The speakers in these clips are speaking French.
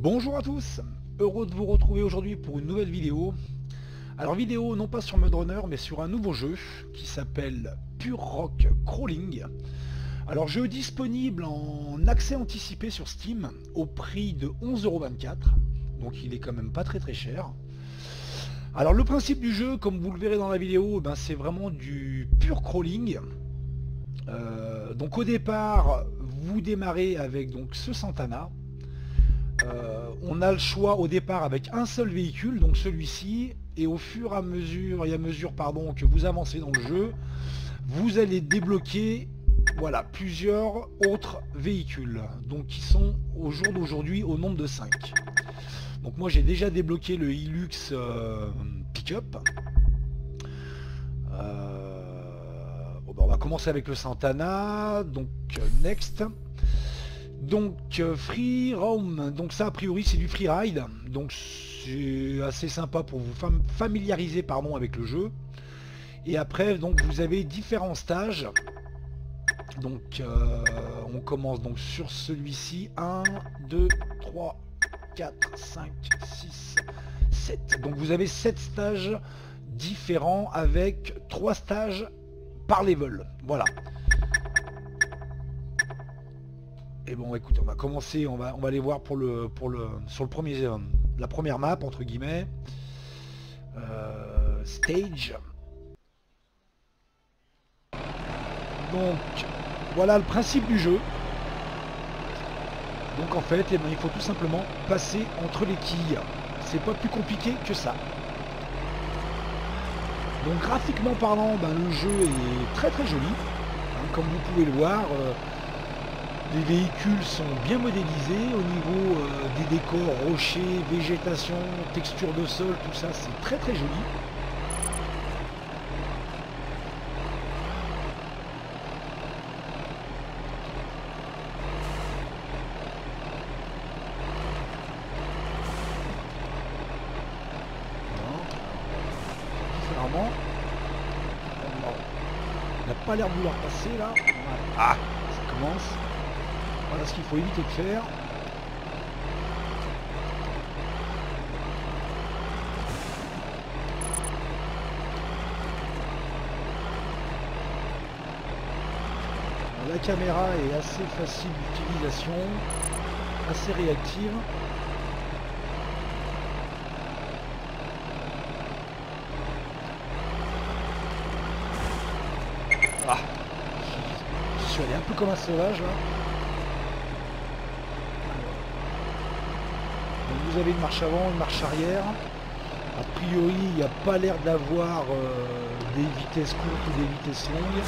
Bonjour à tous, heureux de vous retrouver aujourd'hui pour une nouvelle vidéo. Alors vidéo non pas sur Mud Runner mais sur un nouveau jeu qui s'appelle Pure Rock Crawling. Alors jeu disponible en accès anticipé sur Steam au prix de 11,24 €, donc il est quand même pas très cher. Alors le principe du jeu, comme vous le verrez dans la vidéo, c'est vraiment du pure crawling. Donc au départ vous démarrez avec donc ce Santana. On a le choix au départ avec un seul véhicule, donc celui-ci, et au fur et à mesure, que vous avancez dans le jeu, vous allez débloquer voilà, plusieurs autres véhicules, donc qui sont au jour d'aujourd'hui au nombre de 5. Donc moi j'ai déjà débloqué le Hilux Pick-up. On va commencer avec le Santana, donc next. Donc free roam, donc ça a priori c'est du free ride, donc c'est assez sympa pour vous familiariser avec le jeu. Et après donc vous avez différents stages. Donc on commence donc sur celui-ci, 1, 2, 3, 4, 5, 6, 7. Donc vous avez 7 stages différents avec 3 stages par level. Voilà. Et bon écoute, on va commencer, on va aller voir sur le premier, la première map entre guillemets. Stage. Donc voilà le principe du jeu. Donc en fait, il faut tout simplement passer entre les quilles. C'est pas plus compliqué que ça. Donc graphiquement parlant, le jeu est très joli. Comme vous pouvez le voir. Les véhicules sont bien modélisés au niveau des décors, rochers, végétation, texture de sol, tout ça c'est très joli. Différemment. Il n'a pas l'air de vouloir passer là. Ah, ça commence. Voilà ce qu'il faut éviter de faire. La caméra est assez facile d'utilisation, assez réactive. Ah, je suis allé un peu comme un sauvage là. Vous avez une marche avant, une marche arrière. A priori, il n'y a pas l'air d'avoir des vitesses courtes ou des vitesses longues.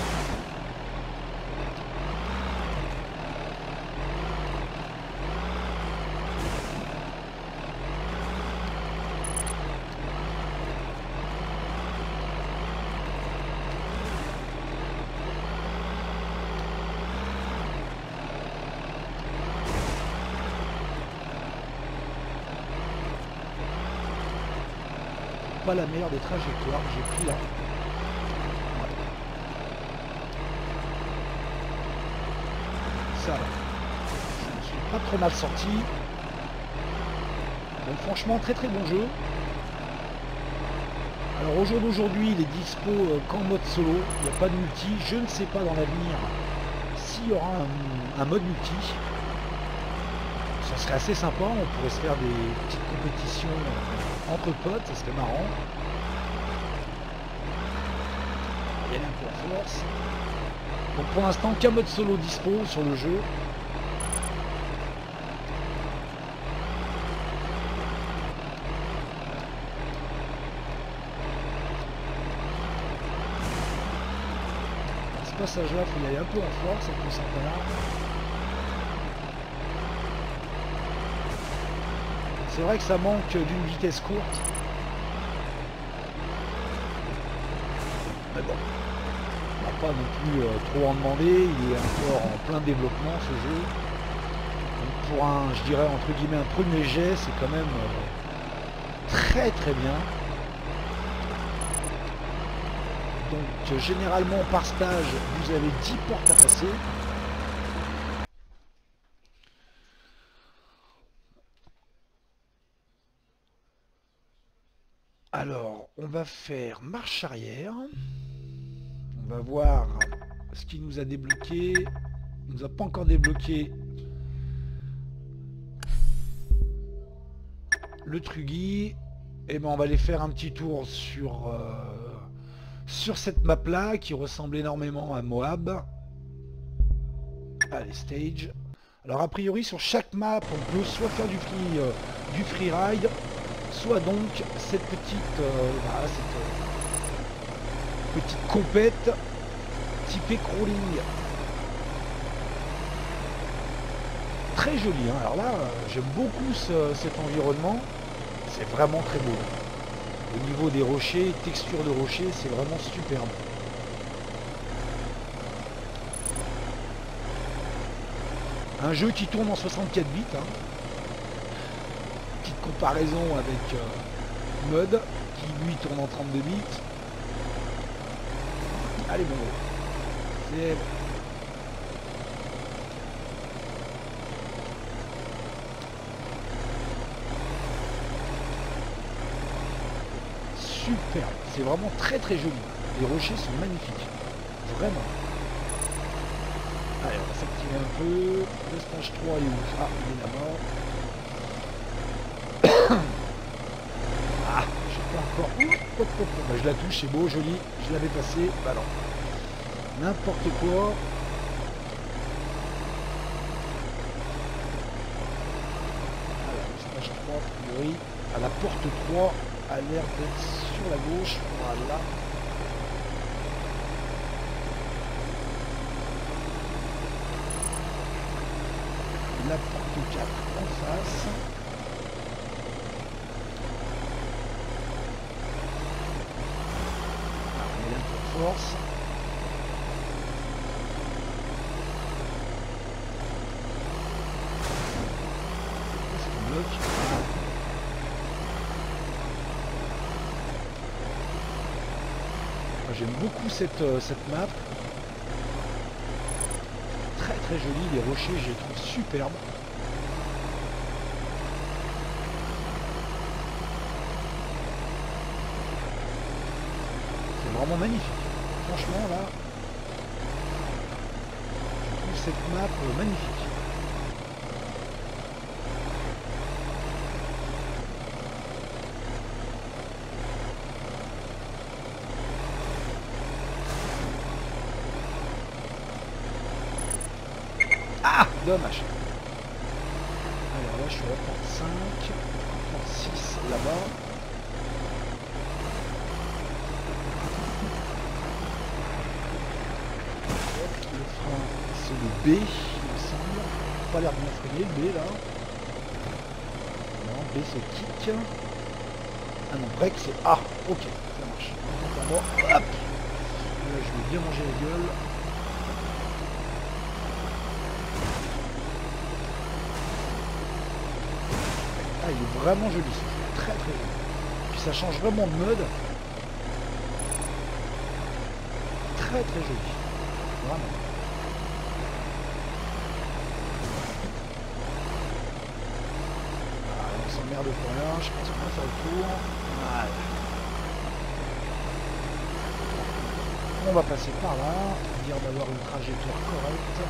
Pas la meilleure des trajectoires que j'ai pris là. Ouais. Ça, je ne suis pas trop mal sorti. Donc franchement très bon jeu. Alors au jour d'aujourd'hui il est dispo qu'en mode solo, il n'y a pas de multi. Je ne sais pas dans l'avenir s'il y aura un mode multi. Ça serait assez sympa, on pourrait se faire des petites compétitions entre potes, ça serait marrant. Il y a un peu en force. Donc pour l'instant qu'un mode solo dispo sur le jeu. Dans ce passage là il faut y aller un peu en force avec le Santana. C'est vrai que ça manque d'une vitesse courte. Mais bon, on va pas non plus trop en demander. Il est encore en plein développement ce jeu. Donc pour un, je dirais entre guillemets, un premier jet, c'est quand même très bien. Donc généralement par stage, vous avez 10 portes à passer. Alors, on va faire marche arrière. On va voir ce qui nous a débloqué. Il nous a pas encore débloqué le Truggy. Et ben on va aller faire un petit tour sur cette map là qui ressemble énormément à Moab. Allez, stage. Alors a priori sur chaque map on peut soit faire du freeride, soit donc cette petite compète typée crawling. Très joli, hein. Alors là j'aime beaucoup cet environnement, c'est vraiment très beau. Au niveau des rochers, texture de rochers, c'est vraiment superbe. Un jeu qui tourne en 64 bits, hein. Petite comparaison avec Mud, qui lui tourne en 32 bits. Allez bon, c'est... Super, c'est vraiment très très joli. Les rochers sont magnifiques, vraiment. Allez, on va s'activer un peu. Le stage 3 est où? Ah, il est là-bas. Ah, je sais pas encore. Hop, hop, hop. Bah, je la touche, c'est beau, joli. Je l'avais passé. Bah non. N'importe quoi. Alors, le stage 3, a priori, à la porte 3, a l'air d'être sur la gauche. Voilà. La porte 4 en face. Alors, on est là pour force. Qu'est-ce qu'on bloque? J'aime beaucoup cette map. Très très jolie, les rochers je les trouve superbes. C'est vraiment magnifique. Franchement là, je trouve cette map magnifique. Ah, dommage. Alors là je suis à la porte 5, porte 6 là-bas. Le frein c'est le B, il me semble. Pas l'air bien freiner le B là. Non, B c'est kick. Ah non, break c'est A. Ok, ça marche. Hop. Là je vais bien manger la gueule. Ah, il est vraiment joli, c'est très très joli. Puis ça change vraiment de mode. Très très joli. Vraiment. Ah, on s'emmerde pour rien, je pense qu'on va faire le tour. Voilà. On va passer par là, dire d'avoir une trajectoire correcte.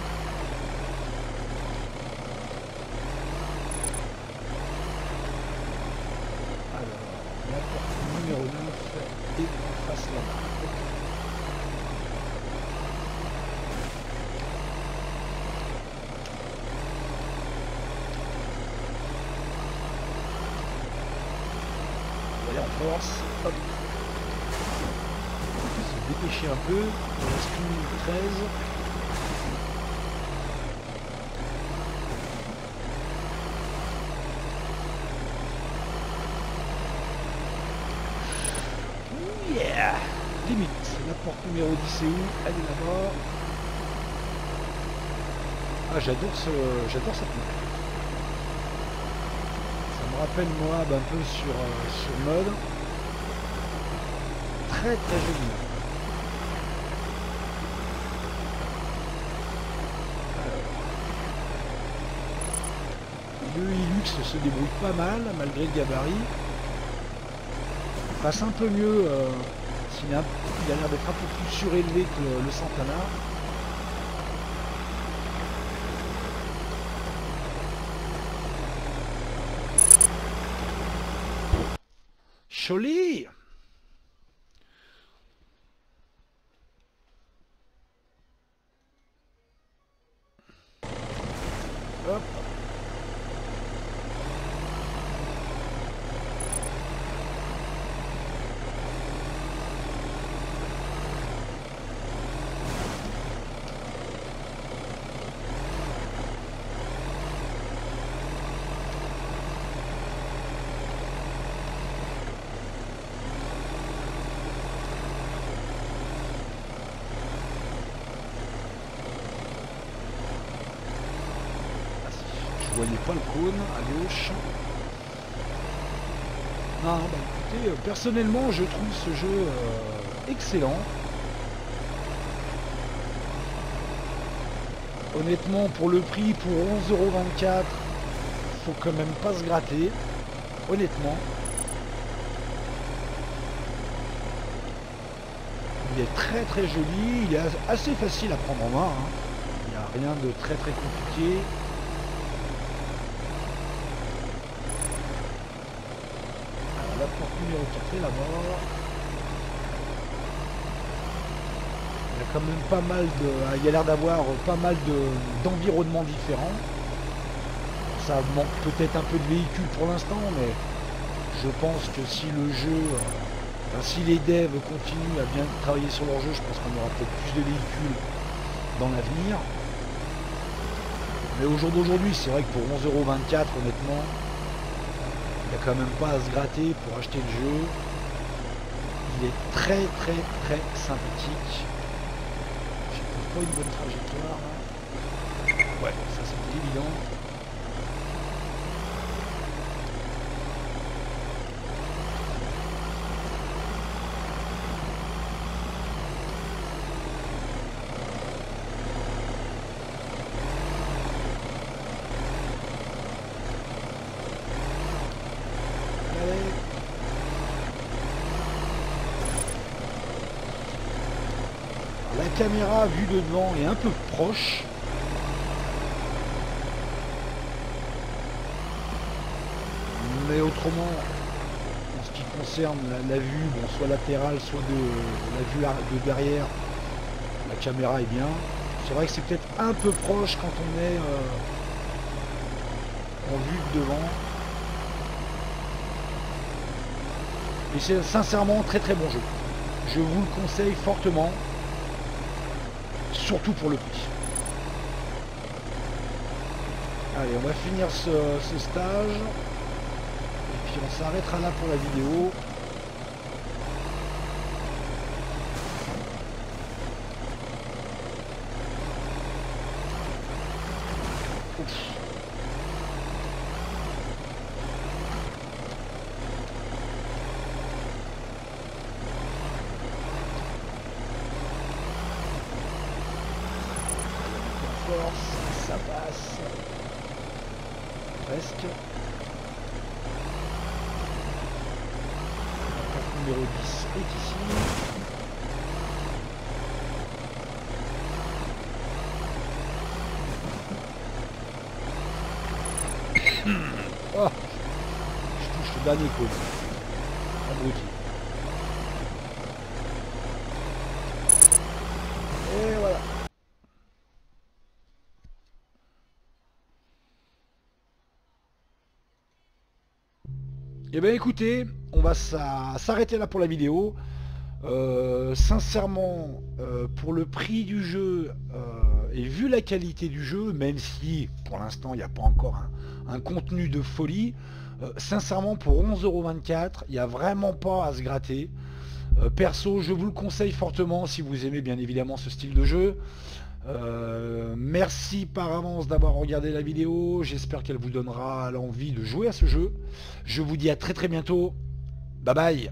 La porte numéro 9 est en face là-bas. On va aller en force. Hop. On va se dépêcher un peu. Il reste 1 minute 13. Yeah, limite. La porte numéro 10 c'est où? Elle est là-bas. Ah, j'adore cette map. Ça me rappelle Moab un peu sur mode. Très très joli. Le Hilux se débrouille pas mal malgré le gabarit. passe un peu mieux. Il a l'air d'être un peu plus surélevé que le Santana. Joli. Hop. Je voyais pas le cône à gauche. Non, bah écoutez, personnellement je trouve ce jeu excellent. Honnêtement, pour le prix, pour 11,24 €, faut quand même pas se gratter. Honnêtement. Il est très très joli, il est assez facile à prendre en main. Hein. Il n'y a rien de très très compliqué. La porte numéro 4 est là-bas. Il y a quand même pas mal de... Il y a l'air d'avoir pas mal d'environnements différents. Ça manque peut-être un peu de véhicules pour l'instant, mais je pense que si le jeu... si les devs continuent à bien travailler sur leur jeu, je pense qu'on aura peut-être plus de véhicules dans l'avenir. Mais au jour d'aujourd'hui, c'est vrai que pour 11,24 €, honnêtement, il n'y a quand même pas à se gratter pour acheter le jeu. Il est très très très sympathique. Je trouve pas une bonne trajectoire là. Ouais, ça c'était évident. La caméra vue de devant est un peu proche. Mais autrement, en ce qui concerne la vue, bon, soit latérale, soit de la vue de derrière, la caméra est bien. C'est vrai que c'est peut-être un peu proche quand on est en vue de devant. Mais c'est sincèrement très très bon jeu. Je vous le conseille fortement. Surtout pour le prix. Allez, on va finir ce stage. Et puis on s'arrêtera là pour la vidéo. Ouf. Ça passe presque. La porte numéro 10 est ici. Oh, je touche le dernier cône. Abruti. Et voilà. Eh bien écoutez, on va s'arrêter là pour la vidéo. Sincèrement, pour le prix du jeu et vu la qualité du jeu, même si pour l'instant il n'y a pas encore un contenu de folie, sincèrement pour 11,24 €, il n'y a vraiment pas à se gratter. Perso, je vous le conseille fortement si vous aimez bien évidemment ce style de jeu. Merci par avance d'avoir regardé la vidéo, j'espère qu'elle vous donnera l'envie de jouer à ce jeu. Je vous dis à très très bientôt, bye bye.